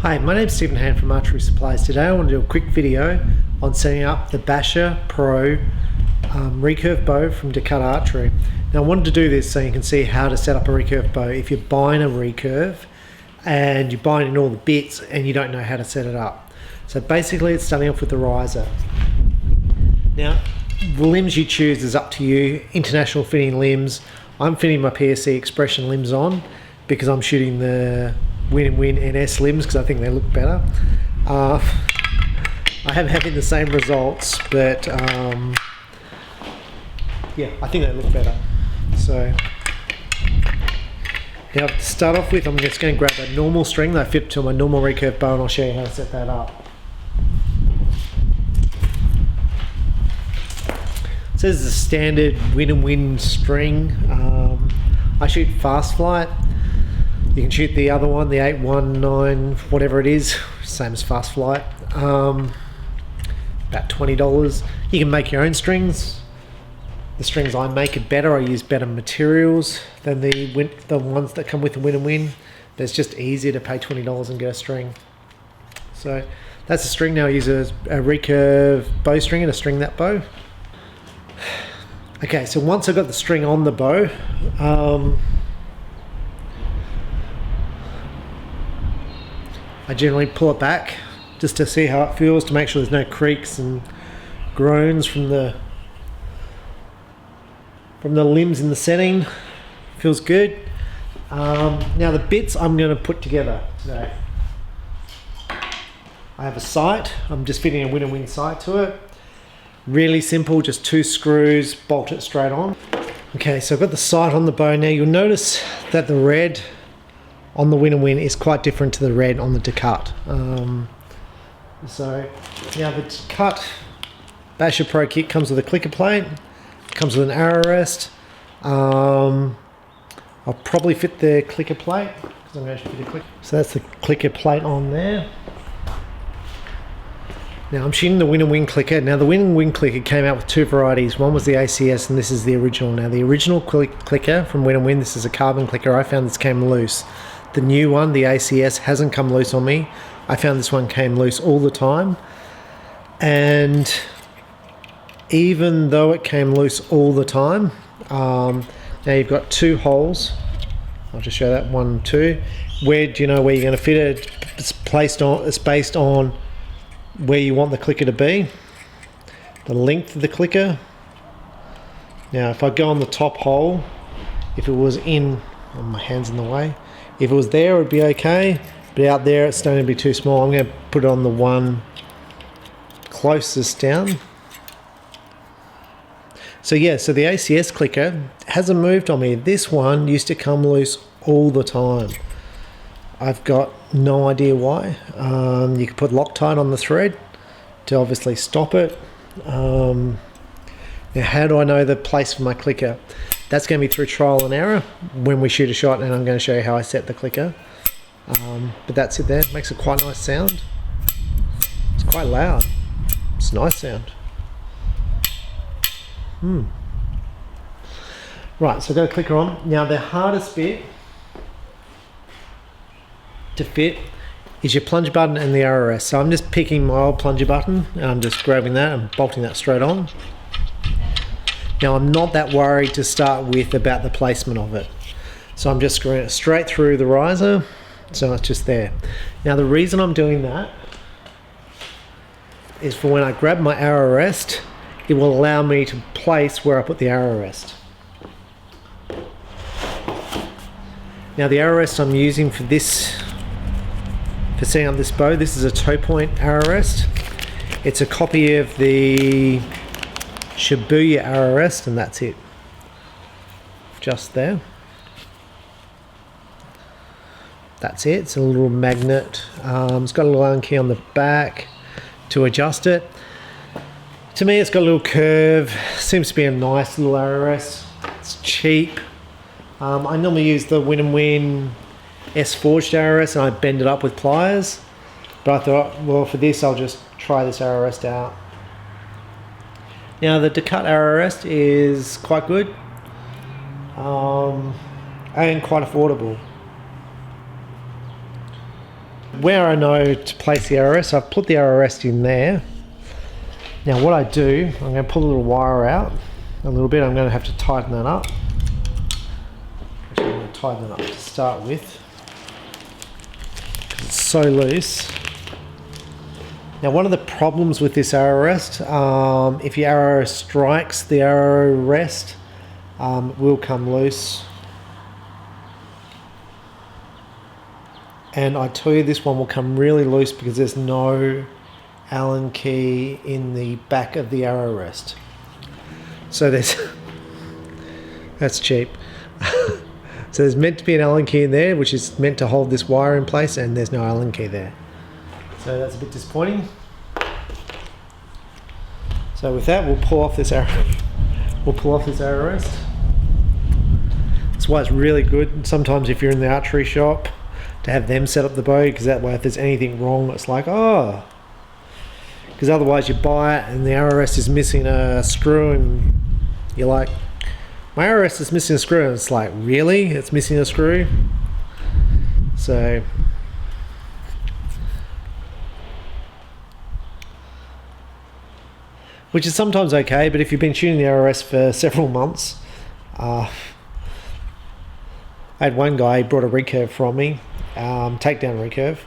Hi, my name's Hann from Archery Supplies. Today I want to do a quick video on setting up the Basha Pro recurve bow from Decut Archery. Now I wanted to do this so you can see how to set up a recurve bow if you're buying a recurve and you're buying in all the bits and you don't know how to set it up. So basically it's starting off with the riser. Now the limbs you choose is up to you. International fitting limbs. I'm fitting my PSC expression limbs on because I'm shooting the Win NS limbs because I think they look better. I am having the same results, but yeah, I think they look better. So now to start off with, I'm just going to grab a normal string that I fit to my normal recurve bow and I'll show you how to set that up. So this is a standard Win string. I shoot fast flight. You can shoot the other one, the 819, whatever it is, same as fast flight. About $20. You can make your own strings. The strings I make are better. I use better materials than the ones that come with the Win. But it's just easier to pay $20 and get a string. So that's a string. Now I use a recurve bowstring and a string that bow. Okay, so once I've got the string on the bow, I generally pull it back just to see how it feels, to make sure there's no creaks and groans from the limbs in the setting. Feels good. Now the bits I'm going to put together today. I have a sight. I'm just fitting a Win sight to it. Really simple, just 2 screws, bolt it straight on. Okay, so I've got the sight on the bow. Now you'll notice that the red on the Win is quite different to the red on the Decut. So now the Decut Basha Pro kit comes with a clicker plate, comes with an arrow rest. I'll probably fit the clicker plate because I'm going to fit a clicker. So that's the clicker plate on there. Now I'm shooting the Win clicker. Now the Win clicker came out with 2 varieties. One was the ACS and this is the original. Now the original clicker from Win, this is a carbon clicker. I found this came loose. The new one, the ACS, hasn't come loose on me. I found this one came loose all the time. And even though it came loose all the time, now you've got 2 holes. I'll just show that 1, 2. Where do you know where you're going to fit it? It's based on where you want the clicker to be, the length of the clicker. Now if I go on the top hole, if it was in, oh, my hand's in the way, if it was there it would be okay, but out there it's starting to be too small. I'm going to put it on the one closest down. So yeah, so the ACS clicker hasn't moved on me. This one used to come loose all the time. I've got no idea why. You can put Loctite on the thread to obviously stop it. Now how do I know the place for my clicker? That's going to be through trial and error when we shoot a shot, and I'm going to show you how I set the clicker. But that's it there. It makes a quite nice sound. It's quite loud. It's a nice sound. Right, so I've got a clicker on. Now the hardest bit to fit is your plunger button and the arrow rest. So I'm just picking my old plunger button and I'm just grabbing that and bolting that straight on. Now I'm not that worried to start with about the placement of it. So I'm just screwing it straight through the riser, so it's just there. Now the reason I'm doing that is for when I grab my arrow rest, it will allow me to place where I put the arrow rest. Now the arrow rest I'm using for setting up this bow, this is a toe point arrow rest. It's a copy of the Shibuya arrow rest, and that's it. Just there. That's it. It's a little magnet. It's got a little Allen key on the back to adjust it. To me, it's got a little curve. Seems to be a nice little arrow rest. It's cheap. I normally use the Win S forged arrow rest and I bend it up with pliers, but I thought, well, for this I'll just try this arrow rest out. Now the Decut arrow rest is quite good and quite affordable. Where I know to place the arrow rest, I've put the arrow rest in there. Now what I do, I'm going to pull a little wire out a little bit. I'm going to have to tighten that up. Actually, I'm going to tighten that up to start with, because it's so loose. Now one of the problems with this arrow rest, if your arrow strikes the arrow rest, it will come loose. And I tell you, this one will come really loose because there's no Allen key in the back of the arrow rest. So there's, that's cheap. So there's meant to be an Allen key in there, which is meant to hold this wire in place, and there's no Allen key there. So that's a bit disappointing. So with that, we'll pull off this arrow. We'll pull off this arrow rest. That's why it's really good sometimes if you're in the archery shop to have them set up the bow, because that way if there's anything wrong, it's like, oh, because otherwise you buy it and the arrow rest is missing a screw and you're like, my arrow rest is missing a screw, and it's like, really? It's missing a screw? So which is sometimes okay, but if you've been shooting the arrow rest for several months, I had one guy, he brought a recurve from me, takedown recurve,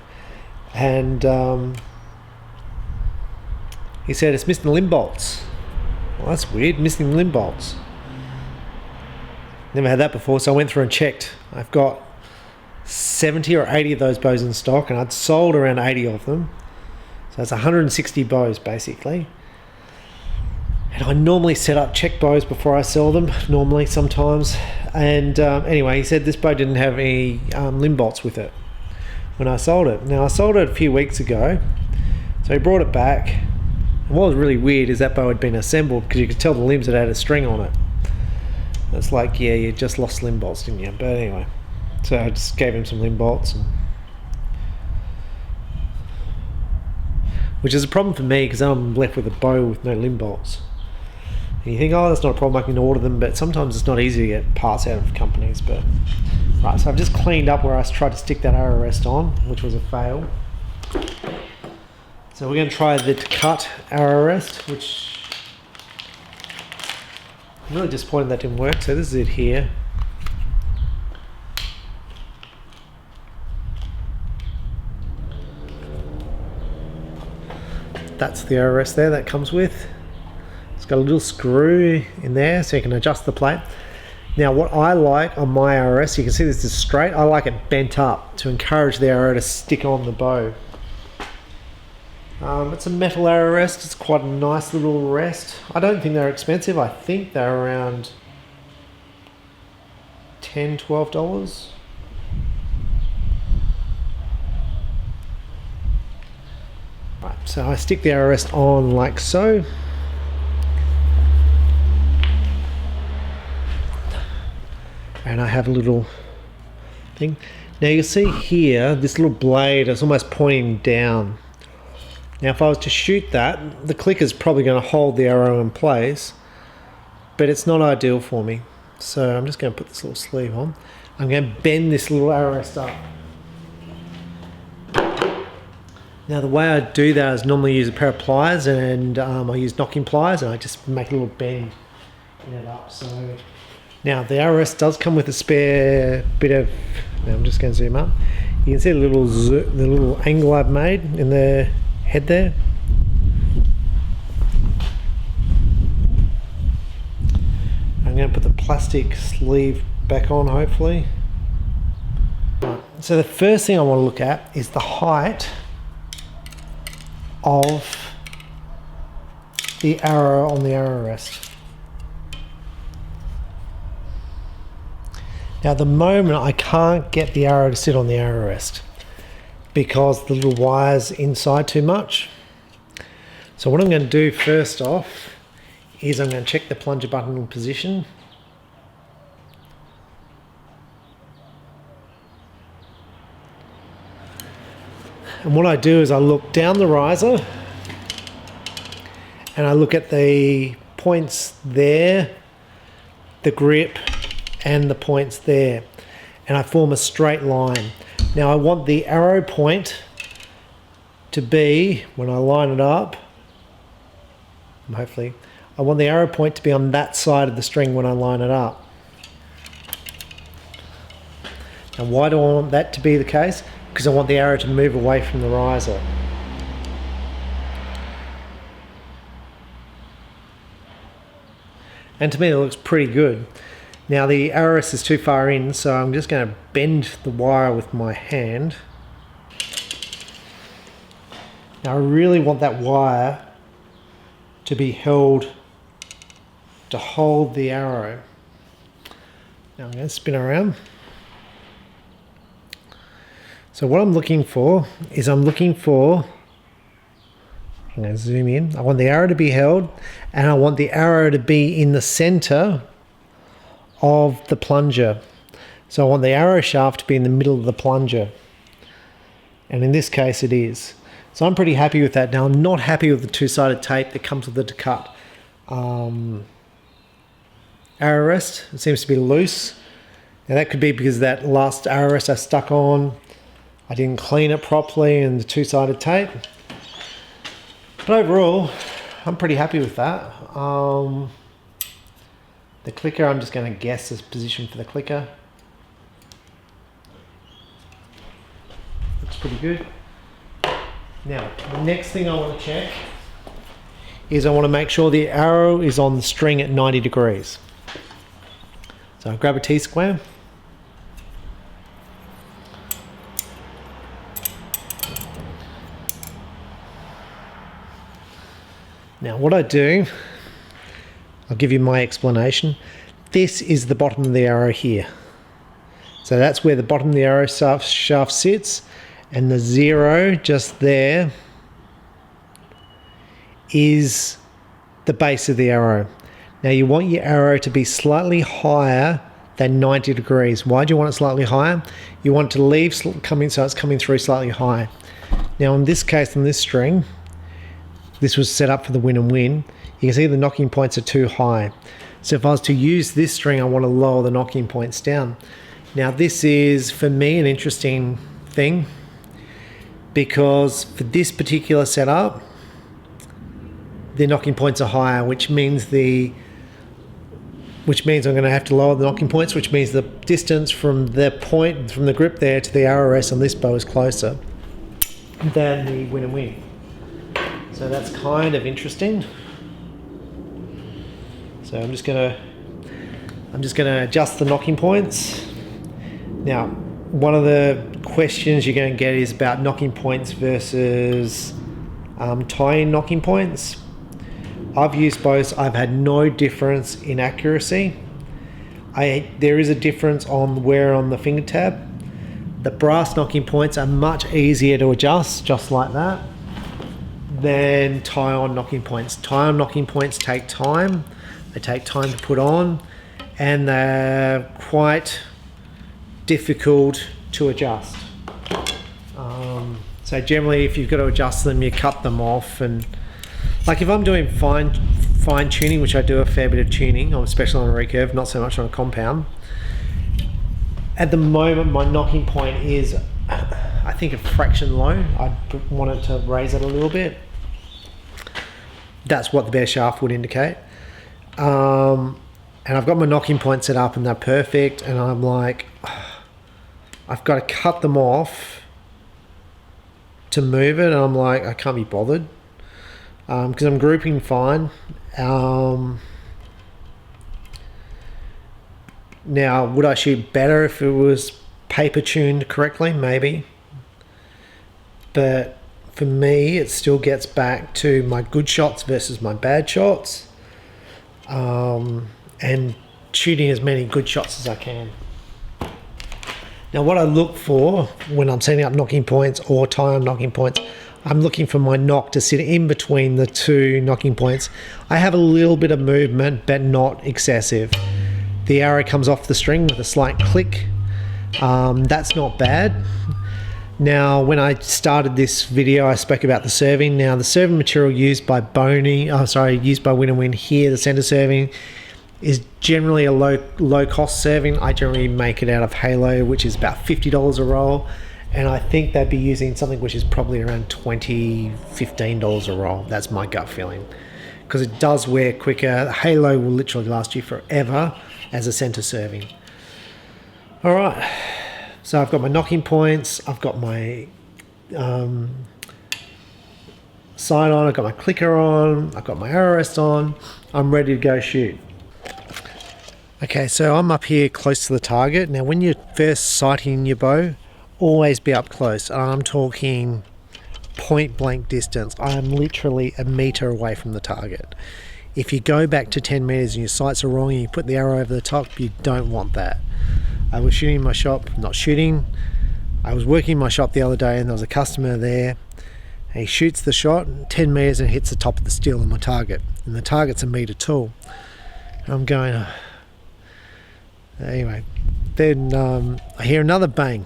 and he said it's missing limb bolts. Well, that's weird, missing limb bolts. Never had that before, so I went through and checked. I've got 70 or 80 of those bows in stock, and I'd sold around 80 of them. So that's 160 bows basically. And I normally set up check bows before I sell them, normally, sometimes. And anyway, he said this bow didn't have any limb bolts with it when I sold it. Now, I sold it a few weeks ago, so he brought it back. And what was really weird is that bow had been assembled, because you could tell the limbs had a string on it. It's like, yeah, you just lost limb bolts, didn't you? But anyway, so I just gave him some limb bolts. Which is a problem for me, because I'm left with a bow with no limb bolts. And you think, oh, that's not a problem, I can order them, but sometimes it's not easy to get parts out of companies. But right, so I've just cleaned up where I tried to stick that arrow rest on, which was a fail. So we're going to try the Decut arrow rest, which I'm really disappointed that didn't work. So this is it here. That's the arrow rest there that comes with. It's got a little screw in there so you can adjust the plate. Now what I like on my arrow rest, you can see this is straight, I like it bent up to encourage the arrow to stick on the bow. It's a metal arrow rest, it's quite a nice little rest. I don't think they're expensive, I think they're around $10, $12. Right, so I stick the arrow rest on like so. And I have a little thing. Now you see here, this little blade is almost pointing down. Now if I was to shoot that, the clicker is probably going to hold the arrow in place, but it's not ideal for me. So I'm just going to put this little sleeve on. I'm going to bend this little arrow rest up. Now the way I do that is normally use a pair of pliers, and I use knocking pliers, and I just make a little bend in it up. So now the arrow rest does come with a spare bit of, now I'm just going to zoom up. You can see the little angle I've made in the head there. I'm going to put the plastic sleeve back on, hopefully. Right. So the first thing I want to look at is the height of the arrow on the arrow rest. Now at the moment I can't get the arrow to sit on the arrow rest because the little wire's inside too much. So what I'm going to do first off is I'm going to check the plunger button in position. And what I do is I look down the riser and I look at the points there, the grip, and the points there, and I form a straight line. Now I want the arrow point to be, when I line it up, hopefully, I want the arrow point to be on that side of the string when I line it up. And why do I want that to be the case? Because I want the arrow to move away from the riser. And to me it looks pretty good. Now the arrow is too far in, so I'm just going to bend the wire with my hand. Now I really want that wire to be held, to hold the arrow. Now I'm going to spin around. So what I'm looking for is I'm going to zoom in. I want the arrow to be held, and I want the arrow to be in the center of the plunger. So I want the arrow shaft to be in the middle of the plunger. And in this case it is. So I'm pretty happy with that. Now I'm not happy with the two-sided tape that comes with the Decut arrow rest. It seems to be loose. Now that could be because that last arrow rest I stuck on, I didn't clean it properly, and the two-sided tape. But overall, I'm pretty happy with that. The clicker, I'm just going to guess the position for the clicker. Looks pretty good. Now, the next thing I want to check is I want to make sure the arrow is on the string at 90 degrees. So I grab a T-square. Now what I do, I'll give you my explanation. This is the bottom of the arrow here. So that's where the bottom of the arrow shaft sits, and the 0 just there is the base of the arrow. Now you want your arrow to be slightly higher than 90 degrees. Why do you want it slightly higher? You want it to leave coming, so it's coming through slightly high. Now in this case, on this string, this was set up for the win and win. You can see the knocking points are too high. So if I was to use this string, I want to lower the knocking points down. Now this is, for me, an interesting thing, because for this particular setup, the knocking points are higher, which means I'm going to have to lower the knocking points, which means the distance from the point, from the grip there to the arrow rest on this bow is closer than the win and win. So that's kind of interesting. So I'm just gonna adjust the knocking points. Now, one of the questions you're going to get is about knocking points versus tie-in knocking points. I've used both. I've had no difference in accuracy. There is a difference on wear on the finger tab. The brass knocking points are much easier to adjust, just like that, than tie-on knocking points. Tie-on knocking points take time. They take time to put on, and they're quite difficult to adjust. So generally, if you've got to adjust them, you cut them off. And like if I'm doing fine tuning, which I do a fair bit of tuning, especially on a recurve, not so much on a compound. At the moment, my knocking point is, I think, a fraction low. I wanted to raise it a little bit. That's what the bare shaft would indicate. And I've got my knocking point set up and they're perfect, and I'm like, I've got to cut them off to move it, and I'm like, I can't be bothered, because I'm grouping fine. Now, would I shoot better if it was paper tuned correctly? Maybe. But for me, it still gets back to my good shots versus my bad shots, and shooting as many good shots as I can. Now, what I look for when I'm setting up knocking points or tie-on knocking points, I'm looking for my knock to sit in between the two knocking points. I have a little bit of movement, but not excessive. The arrow comes off the string with a slight click. That's not bad. Now, when I started this video, I spoke about the serving. Now, the serving material used by used by Win and Win here, the center serving, is generally a low cost serving. I generally make it out of Halo, which is about $50 a roll, And I think they'd be using something which is probably around $15 a roll. That's my gut feeling. Because it does wear quicker. The halo will literally last you forever as a center serving. All right. So I've got my knocking points. I've got my sight on. I've got my clicker on. I've got my arrow rest on. I'm ready to go shoot. Okay, so I'm up here close to the target. Now, when you're first sighting your bow, always be up close. I'm talking point blank distance. I'm literally a meter away from the target. If you go back to 10 meters and your sights are wrong and you put the arrow over the top, you don't want that. I was shooting in my shop, not shooting. I was working in my shop the other day and there was a customer there. And he shoots the shot 10 meters and hits the top of the steel on my target. And the target's a meter tall. And I'm going, oh. Anyway, then I hear another bang.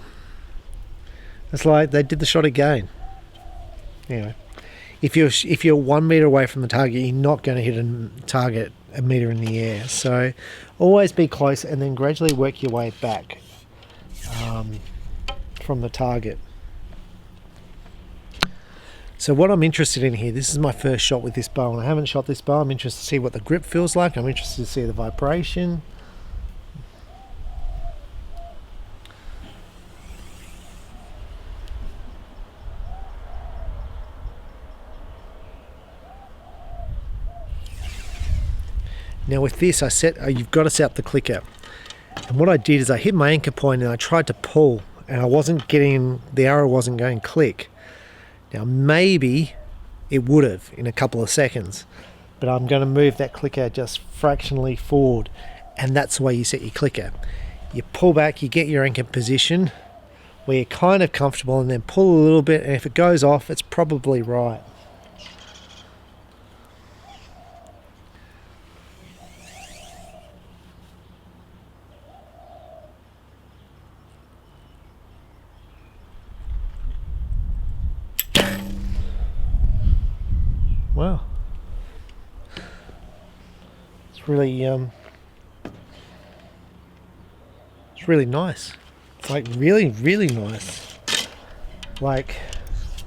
It's like they did the shot again. Anyway, if you're 1 meter away from the target, you're not going to hit a target a meter in the air. So always be close and then gradually work your way back from the target. So what I'm interested in here, this is my first shot with this bow, and I haven't shot this bow. I'm interested to see what the grip feels like. I'm interested to see the vibration. Now with this, you've got to set up the clicker. And what I did is I hit my anchor point and I tried to pull, and the arrow wasn't going click. Now maybe it would have in a couple of seconds, but I'm going to move that clicker just fractionally forward, and that's the way you set your clicker. You pull back, you get your anchor position where you're kind of comfortable, and then pull a little bit, and if it goes off, it's probably right. Wow, it's really nice. It's like really nice. Like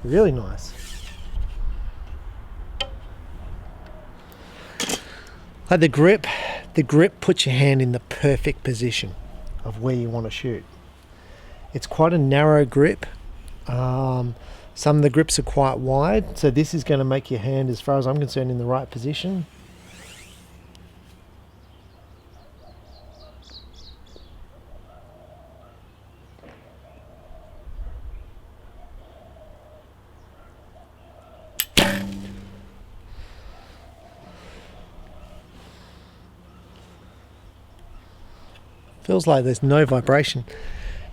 really nice. Like the grip puts your hand in the perfect position of where you want to shoot. It's quite a narrow grip. Some of the grips are quite wide, so this is going to make your hand, as far as I'm concerned, in the right position. Feels like there's no vibration.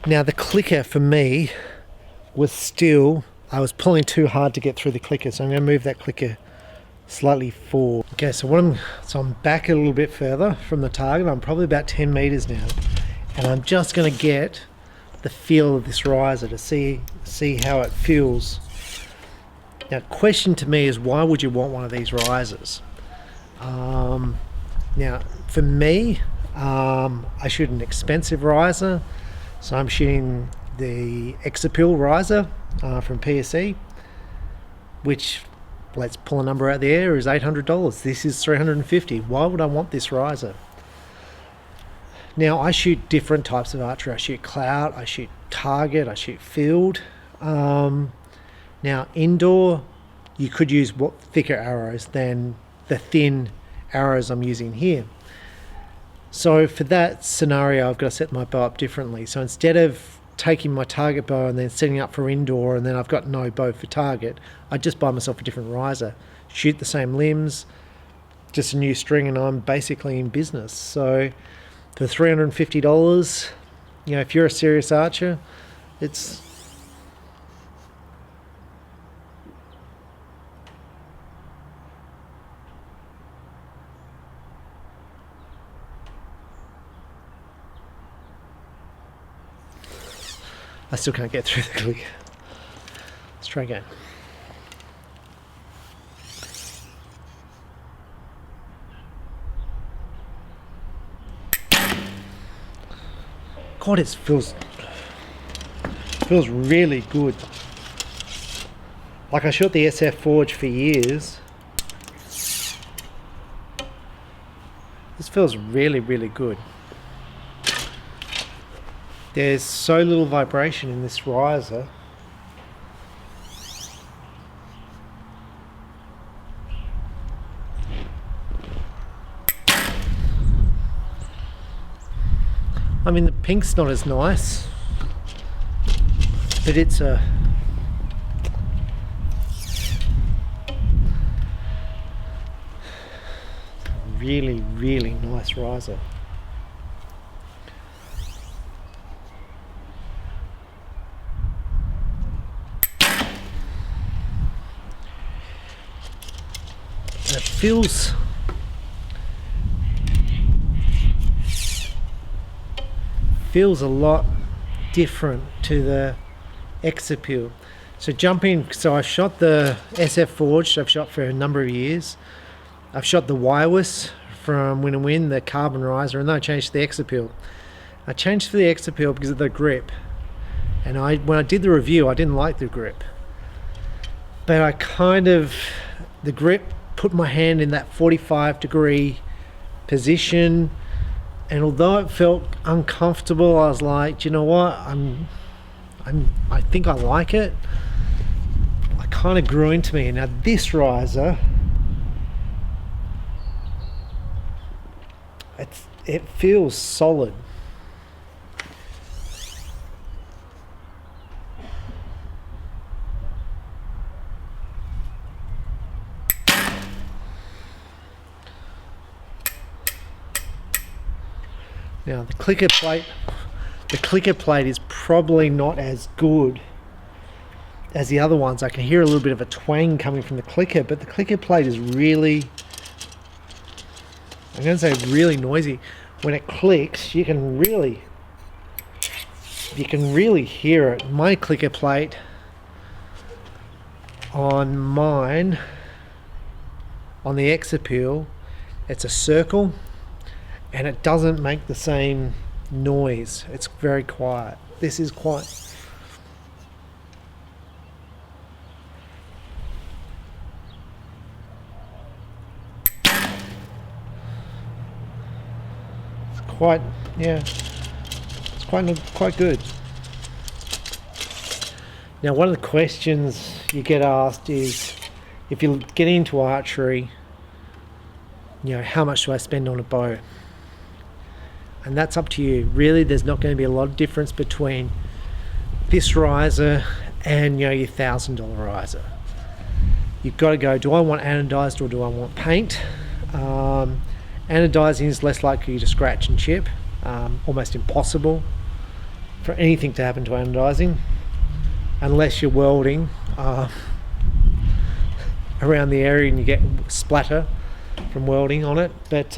Now the clicker for me was still, I was pulling too hard to get through the clicker, so I'm going to move that clicker slightly forward. Okay, so I'm back a little bit further from the target. I'm probably about 10 meters now, and I'm just going to get the feel of this riser to see how it feels. Now, question to me is, why would you want one of these risers? Now, for me, I shoot an expensive riser, so I'm shooting the Exapil riser from PSE, which, let's pull a number out the air, is $800. This is $350. Why would I want this riser? Now, I shoot different types of archery. I shoot cloud, I shoot target, I shoot field. Now, indoor, you could use thicker arrows than the thin arrows I'm using here. So for that scenario, I've got to set my bow up differently. So instead of taking my target bow and then setting up for indoor, and then I've got no bow for target, I just buy myself a different riser, shoot the same limbs, just a new string, and I'm basically in business. So for $350, you know, if you're a serious archer, it's I still can't get through the click. Let's try again. God, it feels feels really good. Like I shot the SF Forge for years. This feels really, really good. There's so little vibration in this riser. I mean, the pink's not as nice, but it's a really, really nice riser. And it feels a lot different to the X-Appeal. So so I've shot the SF Forged, I've shot for a number of years. I've shot the Wireless from Win and Win, the carbon riser, and then I changed to the X-Appeal. I changed for the X-Appeal because of the grip. And when I did the review, I didn't like the grip. But the grip put my hand in that 45-degree position, and although it felt uncomfortable, I was like, do you know what? I think I like it. I kind of grew into me. Now this riser, it feels solid. Now the clicker plate is probably not as good as the other ones. I can hear a little bit of a twang coming from the clicker, but the clicker plate is really, I'm going to say really noisy. When it clicks, you can really hear it. My clicker plate on mine, on the X-Appeal, it's a circle, and it doesn't make the same noise. It's very quiet. This is quite. It's quite, yeah. It's quite good. Now, one of the questions you get asked is, if you get into archery, you know, how much do I spend on a bow? And that's up to you. Really, there's not going to be a lot of difference between this riser and, you know, your $1,000 riser. You've got to go, do I want anodized or do I want paint? Anodizing is less likely to scratch and chip, almost impossible for anything to happen to anodizing, unless you're welding around the area and you get splatter from welding on it. But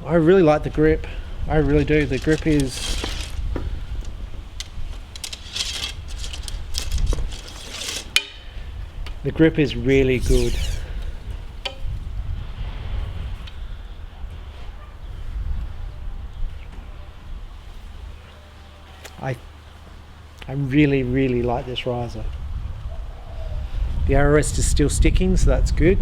I really like the grip. I really do. The grip is really good. I really, really like this riser. The arrow rest is still sticking, so that's good.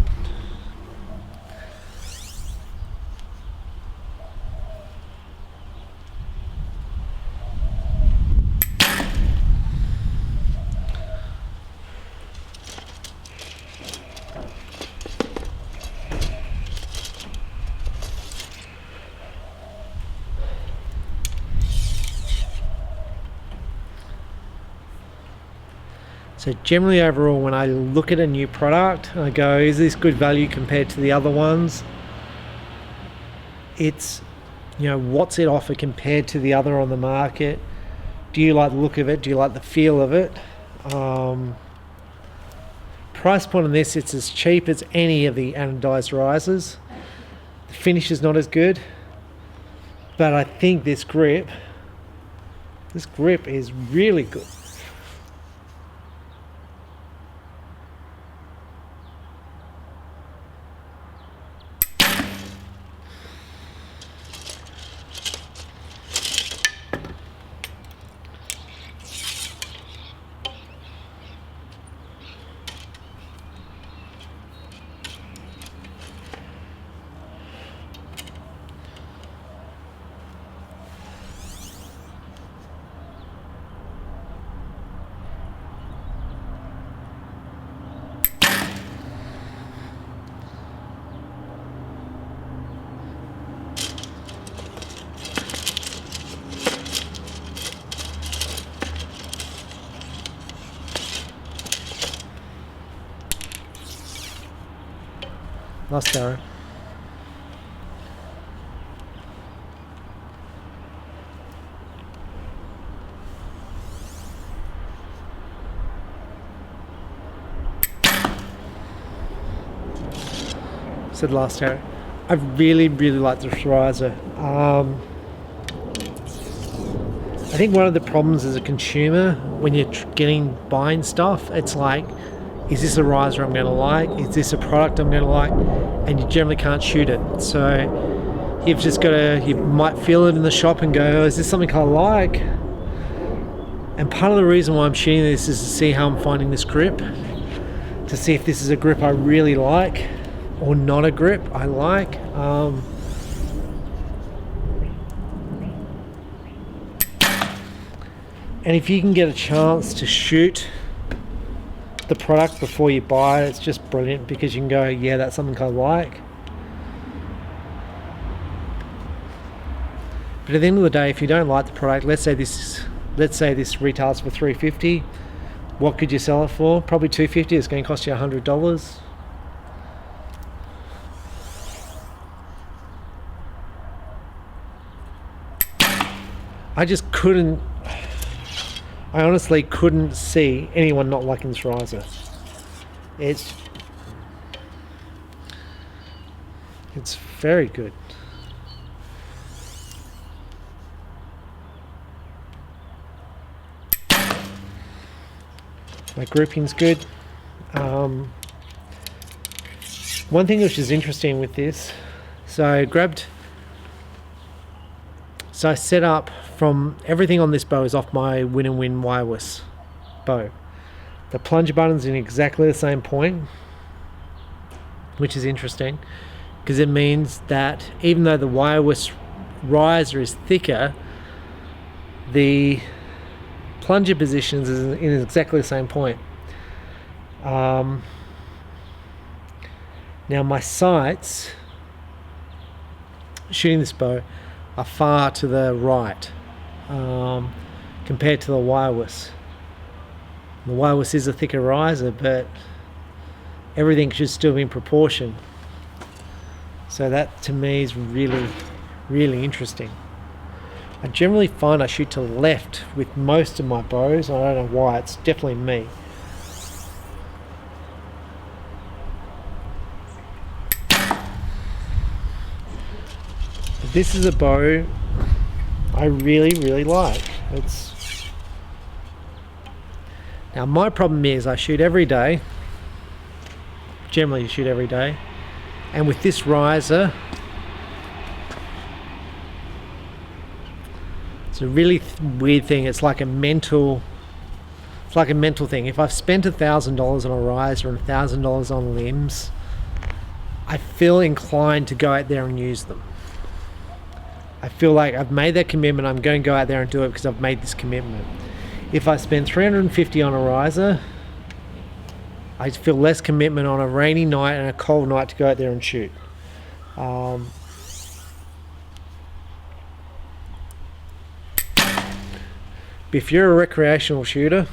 So generally overall, when I look at a new product, I go, is this good value compared to the other ones? It's, you know, what's it offer compared to the other on the market? Do you like the look of it? Do you like the feel of it? Price point on this, it's as cheap as any of the anodized risers. The finish is not as good, but I think this grip is really good. Last arrow. Said last arrow. I really like this riser. I think one of the problems as a consumer when you're buying stuff, it's like, is this a riser I'm going to like? Is this a product I'm going to like? And you generally can't shoot it. So you've just got to, you might feel it in the shop and go, oh, is this something I like? And part of the reason why I'm shooting this is to see how I'm finding this grip, to see if this is a grip I really like or not a grip I like. And if you can get a chance to shoot the product before you buy it, it's just brilliant, because you can go, yeah, that's something I like. But at the end of the day, if you don't like the product, let's say this retails for $350, what could you sell it for? Probably $250. It's going to cost you $100. I honestly couldn't see anyone not liking this riser. It's very good. My grouping's good. One thing which is interesting with this, so I set up from everything on this bow is off my Win wireless bow. The plunger button's in exactly the same point, which is interesting because it means that even though the wireless riser is thicker, the plunger positions is in exactly the same point. Now my sights shooting this bow are far to the right compared to the wireless. The wireless is a thicker riser, but everything should still be in proportion. So that to me is really interesting. I generally find I shoot to the left with most of my bows. I don't know why, it's definitely me. This is a bow I really like. Now my problem is I shoot every day, generally shoot every day, and with this riser it's a really weird thing. It's like a mental thing. If I've spent $1,000 on a riser and $1,000 on limbs, I feel inclined to go out there and use them. I feel like I've made that commitment, I'm going to go out there and do it because I've made this commitment. If I spend $350 on a riser, I feel less commitment on a rainy night and a cold night to go out there and shoot. But if you're a recreational shooter,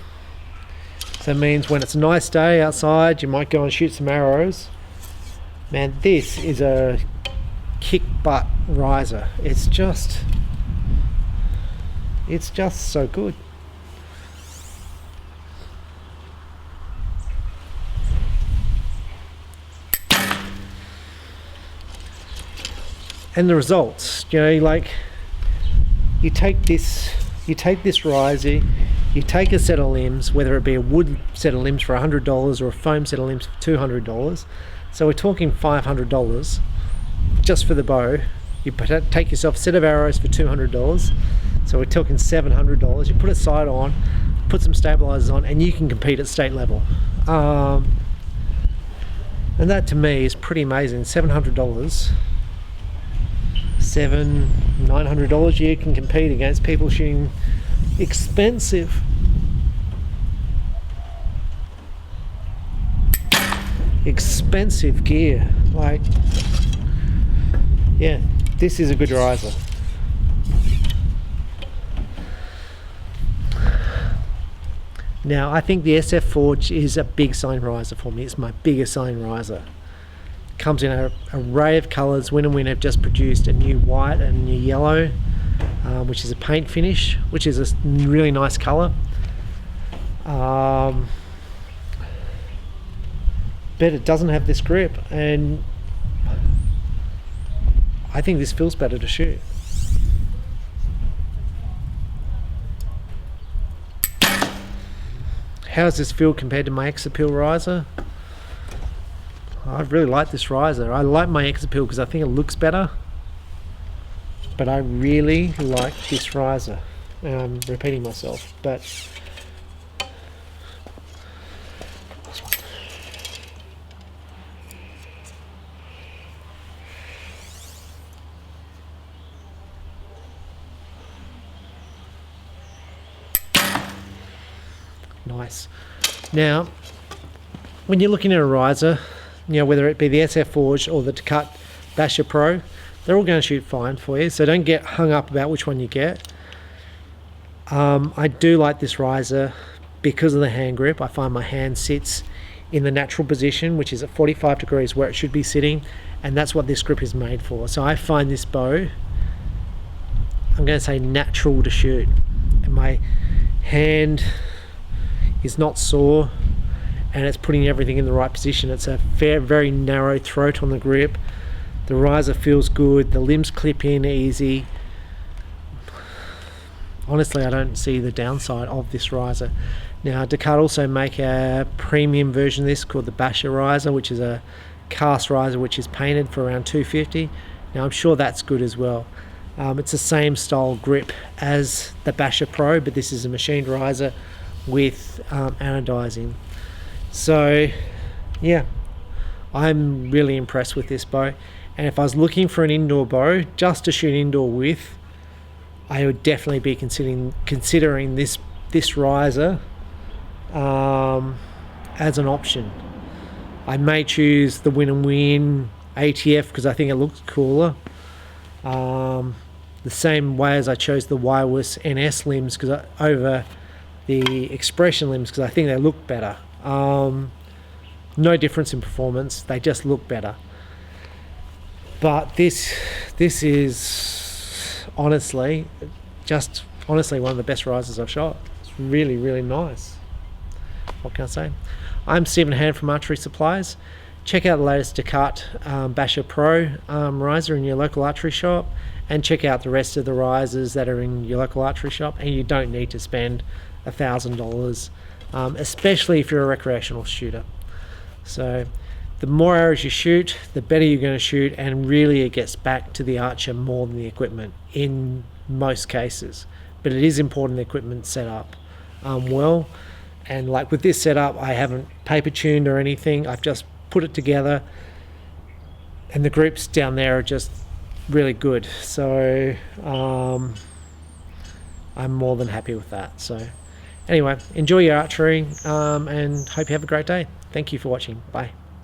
so that means when it's a nice day outside, you might go and shoot some arrows. Man, this is a kick butt riser. It's just so good. And the results, you know, like you take this riser, you take a set of limbs, whether it be a wood set of limbs for $100 or a foam set of limbs for $200. So we're talking $500 just for the bow. You take yourself a set of arrows for $200, so we're talking $700. You put a sight on, put some stabilizers on, and you can compete at state level. And that to me is pretty amazing. $700, $900 you can compete against people shooting expensive gear. Like, yeah, this is a good riser. Now I think the SF Forge is a big selling riser for me. It's my biggest selling riser, Comes in an array of colours. Win have just produced a new white and a new yellow, which is a paint finish, which is a really nice colour. But it doesn't have this grip, and I think this feels better to shoot. How does this feel compared to my X-Appeal riser? I really like this riser. I like my X-Appeal because I think it looks better, but I really like this riser. I'm repeating myself, but nice. Now, when you're looking at a riser, you know, whether it be the SF Forge or the Decut Basha Pro, they're all going to shoot fine for you, so don't get hung up about which one you get. I do like this riser because of the hand grip. I find my hand sits in the natural position, which is at 45 degrees where it should be sitting, and that's what this grip is made for. So I find this bow, I'm going to say, natural to shoot, and my hand is not sore, and it's putting everything in the right position. It's a very narrow throat on the grip. The riser feels good. The limbs clip in easy. Honestly, I don't see the downside of this riser. Now, Decut also make a premium version of this called the Basha riser, which is a cast riser which is painted for around $250. Now, I'm sure that's good as well. It's the same style grip as the Basha Pro, but this is a machined riser with anodizing. So yeah, I'm really impressed with this bow, and if I was looking for an indoor bow just to shoot indoor with, I would definitely be considering this riser as an option. I may choose the Win ATF because I think it looks cooler, the same way as I chose the Wireless NS limbs over the Expression limbs because I think they look better. No difference in performance, they just look better. But this is honestly one of the best risers I've shot. It's really nice. What can I say? I'm Stephen Hann from Archery Supplies. Check out the latest Decut Basha Pro riser in your local archery shop, and check out the rest of the risers that are in your local archery shop, and you don't need to spend $1,000, especially if you're a recreational shooter. So the more arrows you shoot, the better you're going to shoot, and really it gets back to the archer more than the equipment in most cases. But it is important the equipment set up well, and like with this setup, I haven't paper tuned or anything. I've just put it together, and the grips down there are just really good. So I'm more than happy with that. So anyway, enjoy your archery, and hope you have a great day. Thank you for watching. Bye.